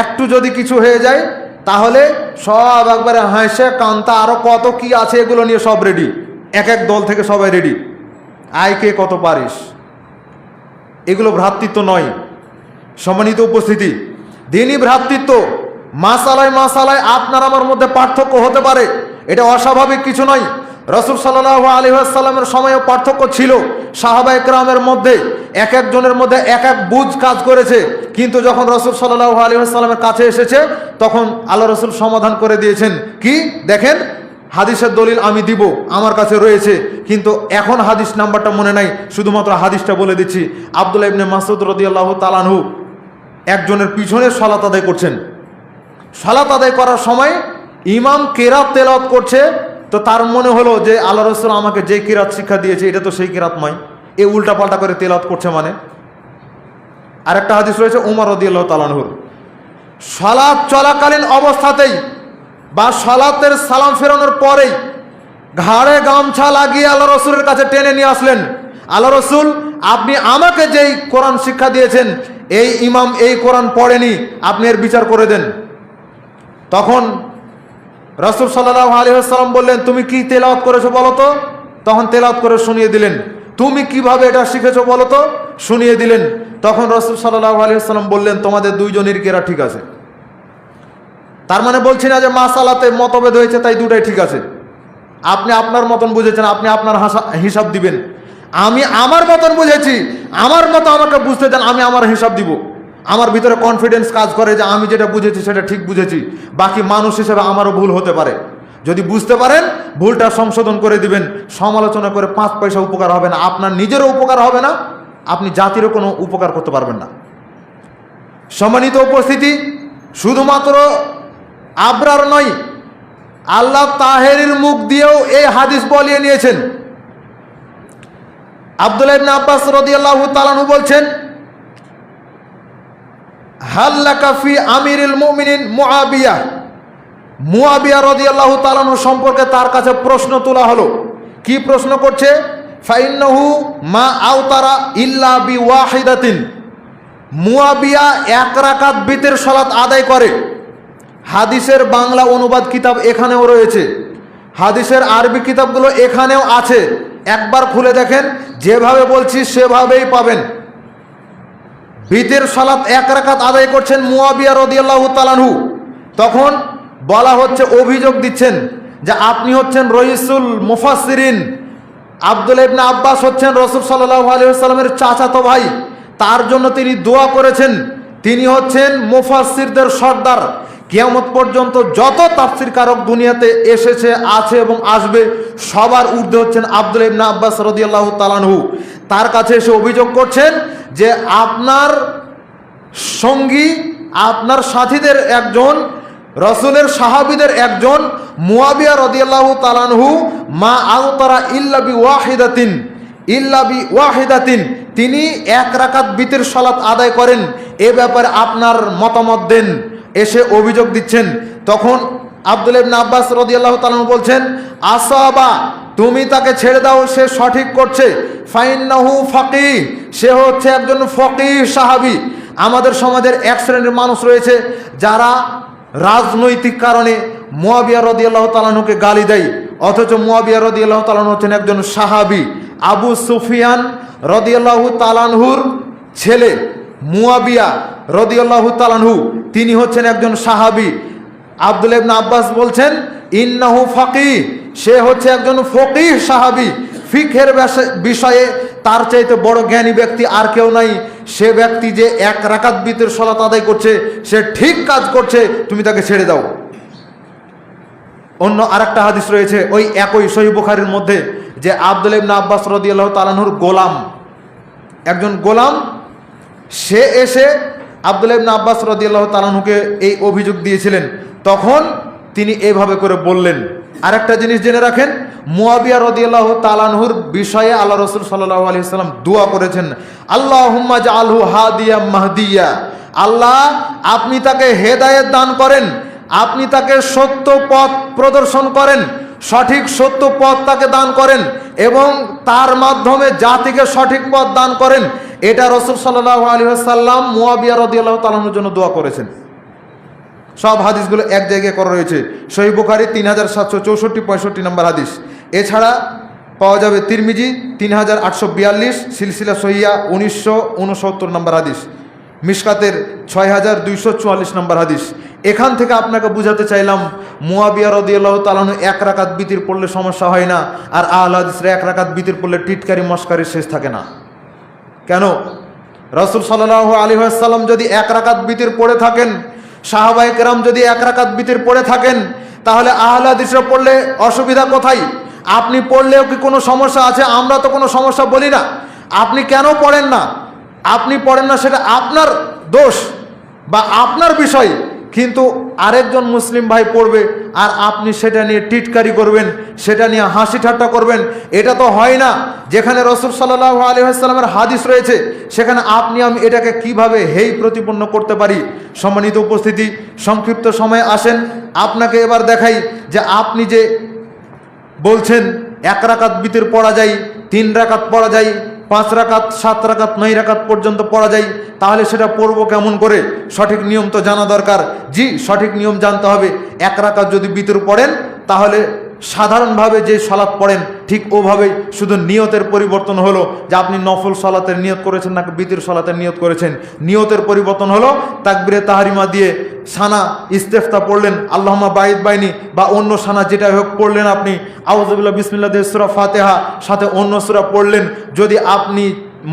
একটু যদি কিছু হয়ে যায় তাহলে সব একবারে হাসে কান্তা আরো কত কি আছে এগুলো নিয়ে সব রেডি, এক এক দল থেকে সবাই রেডি, আয় কে কত পারিস। এগুলো ভ্রাতৃত্ব নয়। সম্মানিত উপস্থিতি, দিনই ভ্রাতৃত্ব। মাসালায় মাসালায় আপনার আমার মধ্যে পার্থক্য হতে পারে, এটা অস্বাভাবিক কিছু নয়। রাসূল সাল্লাল্লাহু আলাইহি ওয়াসাল্লামের সময়ও পার্থক্য ছিল। সাহাবায়ে কেরামের মধ্যে এক একজনের মধ্যে এক এক বুঝ কাজ করেছে, কিন্তু যখন রাসূল সাল্লাল্লাহু আলাইহি ওয়াসাল্লামের কাছে এসেছে তখন আল্লাহ রাসূল সমাধান করে দিয়েছেন। কি দেখেন, হাদিসের দলিল আমি দিব, আমার কাছে রয়েছে, কিন্তু এখন হাদিস নাম্বারটা মনে নাই, শুধুমাত্র হাদিসটা বলে দিচ্ছি। আব্দুল্লাহ ইবনে মাসউদ রাদিয়াল্লাহু তাআলা আনহু একজনের পিছনে সালাত আদায় করছেন। সালাত আদায় করার সময় ইমাম কেরাত তেলাওয়াত করছে, তো তার মনে হলো যে আল্লাহ রাসূল আমাকে যে কিরাত শিক্ষা দিয়েছে এটা তো সেই কিরাত নয়, এ উল্টা পাল্টা করে তেলাওয়াত করছে মানে। আরেকটা হাদিস রয়েছে উমর রাদিয়াল্লাহু তাআলা আনহুর, সালাত চলাকালীন অবস্থাতেই বা সালাতের সালাম ফেরানোর পরেই ঘাড়ে গামছা লাগিয়ে আল্লাহ রাসূলের কাছে টেনে নিয়ে আসলেন। আল্লাহ রাসূল, আপনি আমাকে যেই কোরআন শিক্ষা দিয়েছেন এই ইমাম এই কোরআন পড়েনি, আপনি এর বিচার করে দেন। তখন রাসূল সাল্লাল্লাহু আলাইহি ওয়াসাল্লাম বললেন, তুমি কি তেলাওয়াত করেছো বলো তো? তখন তেলাওয়াত করে শুনিয়ে দিলেন। তুমি কিভাবে এটা শিখেছো বলো তো? শুনিয়ে দিলেন। তখন রাসূল সাল্লাল্লাহু আলাইহি ওয়াসাল্লাম বললেন, তোমাদের দুইজনের কেরা ঠিক আছে। তার মানে বলছি না যে মাসালাতে মতভেদ হয়েছে তাই দুটাই ঠিক আছে। আপনি আপনার মতন বুঝেছেন, আপনি আপনার হিসাব দিবেন। আমি আমার মতন বুঝেছি, আমার মতো আমাকে বুঝতে দেন, আমি আমার হিসাব দিব। আমার ভিতরে কনফিডেন্স কাজ করে যে আমি যেটা বুঝেছি সেটা ঠিক বুঝেছি। বাকি মানুষ হিসেবে আমারও ভুল হতে পারে, যদি বুঝতে পারেন ভুলটা সংশোধন করে দিবেন। সমালোচনা করে 5 পয়সা উপকার হবে না, আপনার নিজেরও উপকার হবে না, আপনি জাতিরও কোনো উপকার করতে পারবেন না। সম্মানিত উপস্থিতি, শুধুমাত্র আবরার নয়, আল্লাহ তাহেরের মুখ দিয়েও এই হাদিস বলিয়ে নিয়েছেন। আব্দুল্লাহ ইবনে আব্বাস রাদিয়াল্লাহু তাআলা আনহু বলছেন, হাল্লাকা ফি আমিরুল মুমিনিন মুআবিয়া রাদিয়াল্লাহু তাআলা আনহু সম্পর্কে তার কাছে প্রশ্ন তোলা হলো। কি প্রশ্ন করছে? ফাইন্নাহু মা আওতারা ইল্লা বিওয়াহিদাতিন, মুআবিয়া 1 রাকাত বিতের সালাত আদায় করে। হাদিসের বাংলা অনুবাদ কিতাব এখানেও রয়েছে, হাদিসের আরবি কিতাবগুলো এখানেও আছে, একবার খুলে দেখেন, যেভাবে বলছি সেভাবেই পাবেন। বিতের সালাত 1 রাকাত আদায় করছেন মুআবিয়া রাদিয়াল্লাহু তাআলা আনহু। তখন বলা হচ্ছে, অভিযোগ দিচ্ছেন যে আপনি হচ্ছেন রইসুল মুফাসসিরিন, আব্দুল্লাহ ইবনে আব্বাস হচ্ছেন রাসূল সাল্লাল্লাহু আলাইহি ওয়াসাল্লামের চাচাতো ভাই, তার জন্য তিনি দোয়া করেছেন। তিনি হচ্ছেন মুফাসসিরদের সর্দার। কিয়ামত পর্যন্ত যত তাফসীরকারক দুনিয়াতে এসেছে, আছে এবং আসবে, সবার ঊর্ধ্বে হচ্ছেন আব্দুল্লাহ ইবনে আব্বাস রাদিয়াল্লাহু তাআলা আনহু। তার কাছে এসে অভিযোগ করছেন যে আপনার সঙ্গী, আপনার সাথীদের একজন রসুলের সাহাবীদের একজন মুয়াবিয়া রাদিয়াল্লাহু তাআলা আনহু মা আওতারা ইল্লা বি ওয়াহিদাতিন তিনি এক রাকাত বিতির সালাত আদায় করেন, এ ব্যাপারে আপনার মতামত দেন। এসে অভিযোগ দিচ্ছেন। তখন আব্দুল্লাহ ইবনে আব্বাস রাদিয়াল্লাহু তাআলা আনহু বলছেন, আসাবা, তুমি তাকে ছেড়ে দাও, সে সঠিক করছে। ফাইন্নাহু ফাকিহ, সে হচ্ছে একজন ফকিহ সাহাবী। আমাদের সমাজের এক শ্রেণীর মানুষ রয়েছে যারা রাজনৈতিক কারণে মুয়াবিয়া রাদিয়াল্লাহু তাআলা আনহুকে গালি দেয়, অথচ মুয়াবিয়া রাদিয়াল্লাহু তাআলা আনহু হচ্ছেন একজন সাহাবী। আবু সুফিয়ান রাদিয়াল্লাহু তাআলা আনহুর ছেলে মুয়াবিয়া রাদিয়াল্লাহু তাআলা আনহু তিনি হচ্ছেন একজন সাহাবী। আব্দুল্লাহ ইবনে আব্বাস বলছেন, ইন্নাহু ফাকিহ, সে হচ্ছে একজন ফকিহ সাহাবী। ফিকহের বিষয়ে তার চাইতে বড় জ্ঞানী ব্যক্তি আর কেউ নাই। সে ব্যক্তি যে এক রাকাত বিতর সালাত আদায় করছে, সে ঠিক কাজ করছে, তুমি তাকে ছেড়ে দাও। অন্য আরেকটা হাদিস রয়েছে ওই একই সহিহ বুখারীর মধ্যে, যে আব্দুল্লাহ ইবনে আব্বাস রাদিয়াল্লাহু তাআলা আনহুর গোলাম, একজন গোলাম, সে এসে আব্দুল্লাহ ইবনে আব্বাস রাদিয়াল্লাহু তাআলা আনহুকে এই অভিযোগ দিয়েছিলেন। তখন তিনি এইভাবে করে বললেন। আরেকটা জিনিস জেনে রাখেন, মুয়াবিয়া রাদিয়াল্লাহু তাআলা আনহুর বিষয়ে আল্লাহ রাসূল সাল্লাল্লাহু আলাইহি ওয়াসাল্লাম দোয়া করেছেন, আল্লাহুম্মা জাআলহু হাদিয়া মাহদিয়া, আল্লাহ আপনি তাকে হেদায়েত দান করেন, আপনি তাকে সত্য পথ প্রদর্শন করেন, সঠিক সত্য পথ তাকে দান করেন এবং তার মাধ্যমে জাতিকে সঠিক পথ দান করেন। এটা রাসূল সাল্লাল্লাহু আলাইহি ওয়াসাল্লাম মুয়াবিয়া রাদিয়াল্লাহু তাআলা আনহুর জন্য দোয়া করেছেন। সব হাদিসগুলো এক জায়গায় করা রয়েছে। সহিহ বুখারী 3764-65 নম্বর হাদিস। এছাড়া পাওয়া যাবে তিরমিজি 3842, সিলসিলা সহিয়া 1969 নম্বর হাদিস, মিশকাতের 6244 নম্বর হাদিস। এখান থেকে আপনাকে বুঝাতে চাইলাম, মুয়াবিয়া রাদিয়াল্লাহু তাআলা আনহু এক রাকাত বিতির পড়লে সমস্যা হয় না, আর আহলে হাদিসরা এক রাকাত বিতির পড়লে টিটকারি মস্কারি শেষ থাকে না। কেন? রাসূল সাল্লাল্লাহু আলাইহি ওয়াসাল্লাম যদি এক রাকাত বিতির পড়ে থাকেন, সাহাবায়ে কেরাম যদি এক রাকাত বিতির পড়ে থাকেন, তাহলে আহলে হাদিসরা পড়লে অসুবিধা কোথায়? আপনি পড়লেও কি কোনো সমস্যা আছে? আমরা তো কোনো সমস্যা বলি না। আপনি কেন পড়েন না? আপনি পড়েন না সেটা আপনার দোষ বা আপনার বিষয়, কিন্তু আরেকজন মুসলিম ভাই পড়বে আর আপনি সেটা নিয়ে টিটকারি করবেন, সেটা নিয়ে হাসি ঠাট্টা করবেন, এটা তো হয় না। যেখানে রাসূল সাল্লাল্লাহু আলাইহি ওয়াসাল্লামের হাদিস রয়েছে, সেখানে আপনি আমি এটাকে কিভাবে হেয় প্রতিপন্ন করতে পারি? সম্মানিত উপস্থিতি, সংক্ষিপ্ত সময়ে আসেন আপনাকে এবার দেখাই যে আপনি যে বলছেন এক রাকাত বিতির পড়া যায়, 3 রাকাত পড়া যায়, 5 রাকাত, 7 রাকাত, 9 রাকাত পর্যন্ত পড়া যায়, তাহলে সেটা পড়বো কেমন করে? সঠিক নিয়ম তো জানা দরকার। জি, সঠিক নিয়ম জানতে হবে। এক রাকাত যদি বিতর পড়েন, তাহলে সাধারণভাবে যে সালাত পড়েন ঠিক ওভাবেই, শুধু নিয়তের পরিবর্তন হলো যে আপনি নফল সালাতের নিয়ত করেছেন নাকি বিতির সালাতের নিয়ত করেছেন। নিয়তের পরিবর্তন হলো তাকবীরে তাহরিমা দিয়ে সানা ইস্তেফতা পড়লেন, আল্লাহুম্মা বাইদ বাইনি, বা অন্য সানা যেটা হোক পড়লেন আপনি, আউযুবিল্লাহ বিসমিল্লাহ দিয়ে সূরা ফাতিহা সাথে অন্য সূরা পড়লেন। যদি আপনি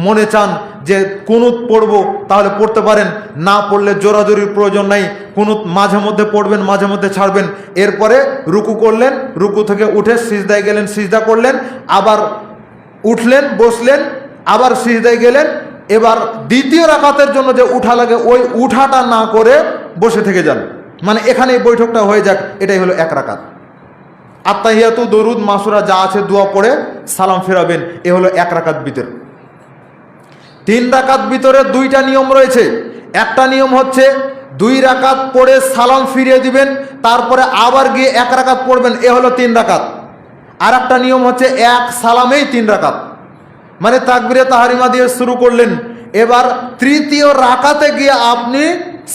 মনে চান যে কুনুত পড়ব তাহলে পড়তে পারেন, না পড়লে জোরাজোরির প্রয়োজন নাই। কুনুত মাঝে মধ্যে পড়বেন, মাঝে মধ্যে ছাড়বেন। এরপরে রুকু করলেন, রুকু থেকে উঠে সিজদায় গেলেন, সিজদা করলেন, আবার উঠলেন, বসলেন, আবার সিজদায় গেলেন। এবার দ্বিতীয় রাকাতের জন্য যে উঠা লাগে, ওই উঠাটা না করে বসে থেকে যান, মানে এখানে এই বৈঠকটা হয়ে যাক। এটাই হলো এক রাকাত। আত্তাহিয়াতু, দরুদ, মাসুরা যা আছে দোয়া পড়ে সালাম ফেরাবেন, এ হলো এক রাকাত বিতর। 3 রাকাত ভিতরে 2টা নিয়ম রয়েছে। একটা নিয়ম হচ্ছে 2 রাকাত পড়ে সালাম ফিরিয়ে দিবেন, তারপরে আবার গিয়ে 1 রাকাত পড়বেন, এ হলো 3 রাকাত। আর একটা নিয়ম হচ্ছে এক সালামেই 3 রাকাত, মানে তাকবীরে তাহরিমা দিয়ে শুরু করলেন, এবার তৃতীয় রাকাতে গিয়ে আপনি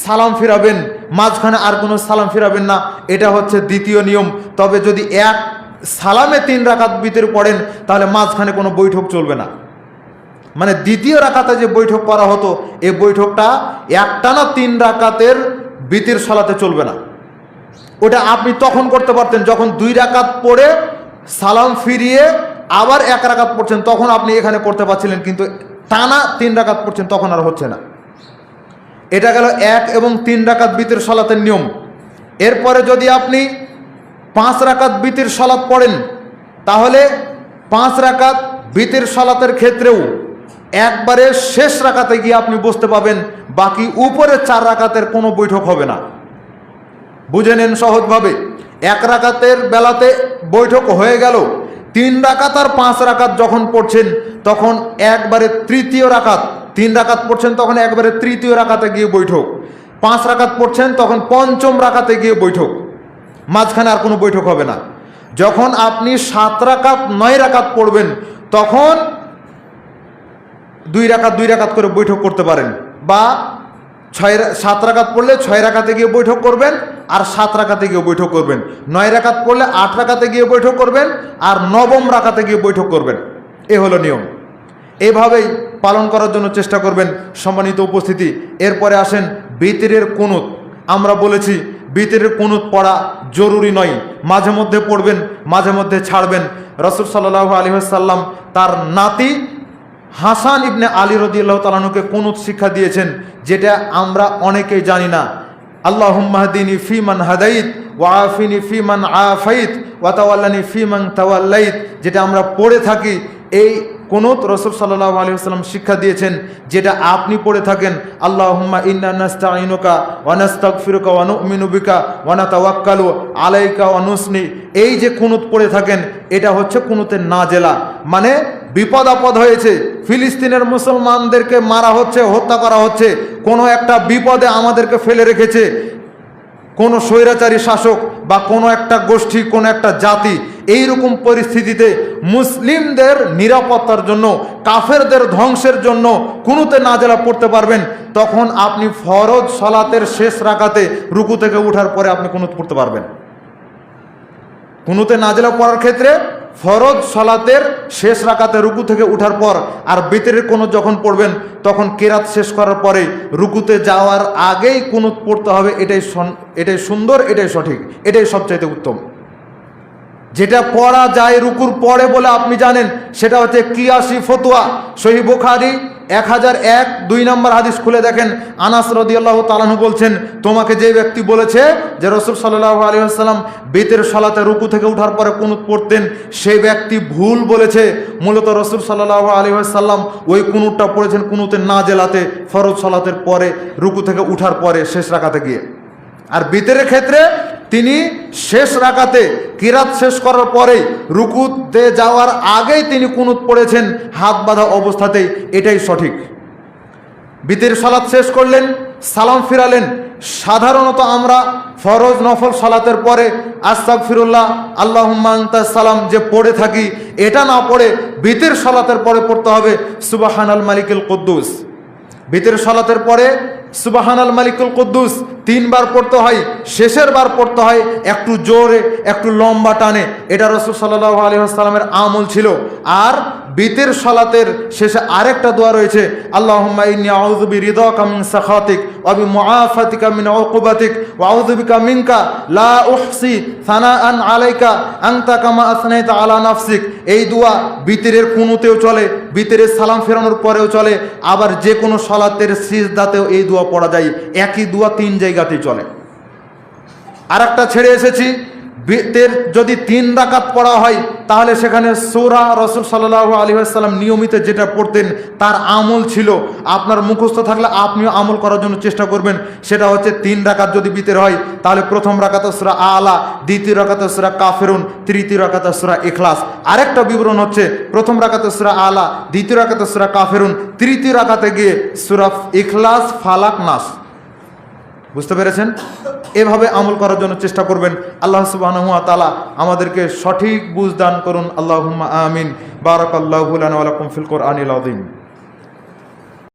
সালাম ফিরাবেন, মাঝখানে আর কোনো সালাম ফিরাবেন না। এটা হচ্ছে দ্বিতীয় নিয়ম। তবে যদি এক সালামে 3 রাকাত ভিতর পড়েন, তাহলে মাঝখানে কোনো বৈঠক চলবে না। মানে দ্বিতীয় রাকাতে যে বৈঠক করা হতো, এই বৈঠকটা একটানা 3 রাকাতের বিতির সালাতে চলবে না। ওটা আপনি তখন করতে পারতেন যখন 2 রাকাত পড়ে সালাম ফিরিয়ে আবার 1 রাকাত পড়ছেন, তখন আপনি এখানে করতে পারছিলেন, কিন্তু টানা 3 রাকাত পড়ছেন তখন আর হচ্ছে না। এটা গেল 1 এবং 3 রাকাত বিতির সালাতের নিয়ম। এরপরে যদি আপনি 5 রাকাত বিতির সালাত পড়েন, তাহলে 5 রাকাত বিতির সালাতের ক্ষেত্রেও একবারে শেষ রাকাতে গিয়ে আপনি বসতে পাবেন, বাকি উপরে 4 রাকাতের কোনো বৈঠক হবে না। বুঝে নেন সহজভাবে। 1 রাকাতের বেলাতে বৈঠক হয়ে গেল, 3 রাকাত আর 5 রাকাত যখন পড়ছেন তখন একবারে তৃতীয় রাকাত, 3 রাকাত পড়ছেন তখন একবারে তৃতীয় রাকাতে গিয়ে বৈঠক, 5 রাকাত পড়ছেন তখন পঞ্চম রাকাতে গিয়ে বৈঠক, মাঝখানে আর কোনো বৈঠক হবে না। যখন আপনি 7 রাকাত 9 রাকাত পড়বেন তখন 2 রাকাত করে বৈঠক করতে পারেন, বা 7 রাকাত পড়লে 6 রাকাতে গিয়ে বৈঠক করবেন আর 7 রাকাতে গিয়ে বৈঠক করবেন, 9 রাকাত পড়লে 8 রাকাতে গিয়ে বৈঠক করবেন আর 9ম রাকাতে গিয়ে বৈঠক করবেন। এ হলো নিয়ম। এভাবেই পালন করার জন্য চেষ্টা করবেন সম্মানিত উপস্থিতি। এরপরে আসেন বিতরের কুনুত। আমরা বলেছি বিতরের কুনুত পড়া জরুরি নয়, মাঝে মধ্যে পড়বেন, মাঝে মধ্যে ছাড়বেন। রাসূল সাল্লাল্লাহু আলাইহি ওয়াসাল্লাম তার নাতি হাসান ইবনে আলী রাদিয়াল্লাহু তাআলা আনহুকে কুনুত শিক্ষা দিয়েছেন, যেটা আমরা অনেকেই জানি না। আল্লাহুম্মা হদিনি ফিমান হাদাইত ওয়া আফিনি ফিমান আফাইত ওয়া তাওয়াল্লানি ফিমান তাওয়াল্লাইত, যেটা আমরা পড়ে থাকি। এই কুনুত রাসূল সাল্লাল্লাহু আলাইহি ওয়াসাল্লাম শিক্ষা দিয়েছেন, যেটা আপনি পড়ে থাকেন। আল্লাহুম্মা ইন্না নাস্তাঈনুকা ওয়া নাস্তাগফিরুকা ওয়া নু'মিনু বিকা ওয়া নাতাওয়াক্কালু আলাইকা ওয়া নুসনি। এই যে কুনুত পড়ে থাকেন এটা হচ্ছে কুনুতের নাজেলা, মানে বিপদ আপদ হয়েছে, ফিলিস্তিনের মুসলমানদেরকে মারা হচ্ছে, হত্যা করা হচ্ছে, কোনো একটা বিপদে আমাদেরকে ফেলে রেখেছে কোনো স্বৈরাচারী শাসক বা কোনো একটা গোষ্ঠী, কোনো একটা জাতি। এই রকম পরিস্থিতিতে মুসলিমদের নিরাপত্তার জন্য, কাফেরদের ধ্বংসের জন্য কুনুতে নাজেলা পড়তে পারবেন। তখন আপনি ফরজ সালাতের শেষ রাকাতে রুকু থেকে ওঠার পরে আপনি কুনুত পড়তে পারবেন। কুনুতে নাজেলা পড়ার ক্ষেত্রে ফরজ সালাতের শেষ রাকাতে রুকু থেকে ওঠার পর, আর বিতরের কুনুত যখন পড়বেন তখন কেরাত শেষ করার পরে রুকুতে যাওয়ার আগেই কুনুত পড়তে হবে। এটাই সুন্দর, এটাই সঠিক, এটাই সবচাইতে উত্তম। যেটা পড়া যায় রুকুর পরে বলে আপনি জানেন, সেটা হচ্ছে কিয়াসি ফতোয়া। সহিহ বুখারী 1001 নম্বর হাদিস খুলে দেখেন। আনাস রাদিয়াল্লাহু তাআলা আনহু বলছেন, তোমাকে যে ব্যক্তি বলেছে যে রাসূল সাল্লাল্লাহু আলাইহি ওয়াসাল্লাম বিতর সালাতে রুকু থেকে ওঠার পরে কুনুত পড়তেন, সেই ব্যক্তি ভুল বলেছে। মূলত রাসূল সাল্লাল্লাহু আলাইহি ওয়াসাল্লাম ওই কুনুতটা পড়েছেন কুনুতের নাজেলাতে, ফরজ সালাতের পরে রুকু থেকে ওঠার পরে শেষ রাকাতে গিয়ে। আর বিতরের ক্ষেত্রে তিনি শেষ রাকাতে কিরাত শেষ করার পরেই রুকুতে যাওয়ার আগেই তিনি কুনুত পড়েছেন হাত বাঁধা অবস্থাতেই, এটাই সঠিক। বিতর সালাত শেষ করলেন, সালাম ফিরালেন। সাধারণত আমরা ফরজ নফল সালাতের পরে আস্তাগফিরুল্লাহ আল্লাহুম্মা আনতাস সালাম যে পড়ে থাকি, এটা না পড়ে বিতর সালাতের পরে পড়তে হবে সুবহানাল মালিকুল কুদ্দুস। বিতর সালাতের পরে সুবহানাল মালিকুল কুদ্দুস 3 বার পড়তে হয়, শেষের বার পড়তে হয় একটু জোরে, একটু লম্বা টানে। এটা রাসূল সাল্লাল্লাহু আলাইহি ওয়াসাল্লামের আমল ছিল। আর বিতর সালাতের শেষে আরেকটা দোয়া রয়েছে, আল্লাহুম্মা ইন্নী আউযু বিরিদাকা মিন সাখাতিক ওয়া বিমুআফাতিকা মিন উকুবাতিক ওয়া আউযু বিকা মিনকা লা উহসি সানাআন আলাইকা আনতা কামা আসনাইতা আলা নাফসিক। এই দোয়া বিতরের কুনুতেও চলে, বিতরের সালাম ফেরানোর পরেও চলে, আবার যে কোনো সালাতের সিজদাতেও এই দোয়া পড়া যায়। একই দোয়া 3 জায়গাতেই চলে। আর একটা ছেড়ে এসেছি, বিতর যদি 3 রাকাত পড়া হয় তাহলে সেখানে সূরা রাসূল সাল্লাল্লাহু আলাইহি ওয়াসাল্লাম নিয়মিত যেটা পড়তেন তার আমল ছিল, আপনার মুখস্থ থাকলে আপনিও আমল করার জন্য চেষ্টা করবেন। সেটা হচ্ছে 3 রাকাত যদি বিতর হয় তাহলে প্রথম রাকাতে সূরা আলা, দ্বিতীয় রাকাতে সূরা কাফিরুন, তৃতীয় রাকাতে সূরা ইখলাস। আরেকটা বিবরণ হচ্ছে প্রথম রাকাতে সূরা আলা, দ্বিতীয় রাকাতে সূরা কাফিরুন, তৃতীয় রাকাতে গিয়ে সূরা ইখলাস, ফালাক, নাস। বুঝতে পেরেছেন? এভাবে আমল করার জন্য চেষ্টা করবেন। আল্লাহ সুবহানাহু ওয়া তাআলা আমাদেরকে সঠিক বুঝ দান করুন। আল্লাহুম্মা আমিন। বারাকাল্লাহু লানা ওয়া লাকুম ফিল কোরআনিল আযীম।